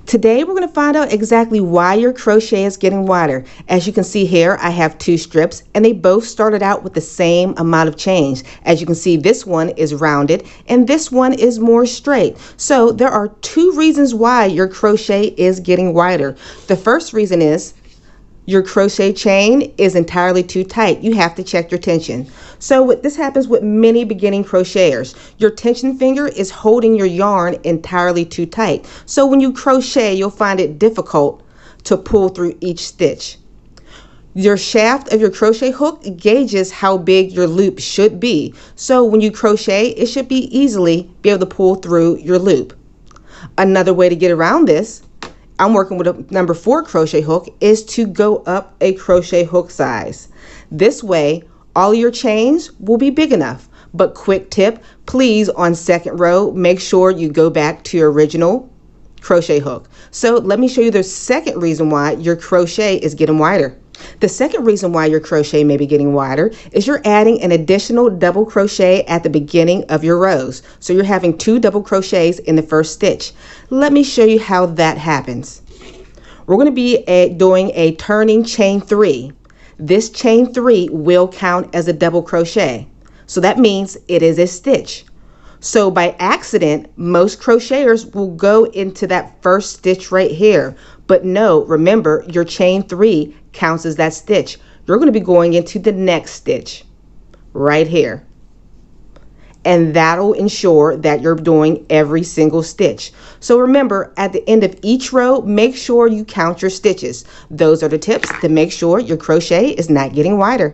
Today we're going to find out exactly why your crochet is getting wider. As you can see here, I have two strips and they both started out with the same amount of change. As you can see, this one is rounded and this one is more straight. So there are two reasons why your crochet is getting wider. The first reason is your crochet chain is entirely too tight. You have to check your tension. So this happens with many beginning crocheters. Your tension finger is holding your yarn entirely too tight. So when you crochet, you'll find it difficult to pull through each stitch. Your shaft of your crochet hook gauges how big your loop should be. So when you crochet, it should be easily be able to pull through your loop. Another way to get around this, I'm working with a number 4 crochet hook, is to go up a crochet hook size. This way, all your chains will be big enough. But quick tip, please on second row, make sure you go back to your original crochet hook. So let me show you the second reason why your crochet is getting wider. The second reason why your crochet may be getting wider is you're adding an additional double crochet at the beginning of your rows. So you're having 2 double crochets in the first stitch. Let me show you how that happens. We're going to be doing a turning chain 3. This chain 3 will count as a double crochet. So that means it is a stitch. So by accident, most crocheters will go into that first stitch right here. But no, remember, your chain 3 counts as that stitch. You're going to be going into the next stitch right here. And that'll ensure that you're doing every single stitch. So remember, at the end of each row, make sure you count your stitches. Those are the tips to make sure your crochet is not getting wider.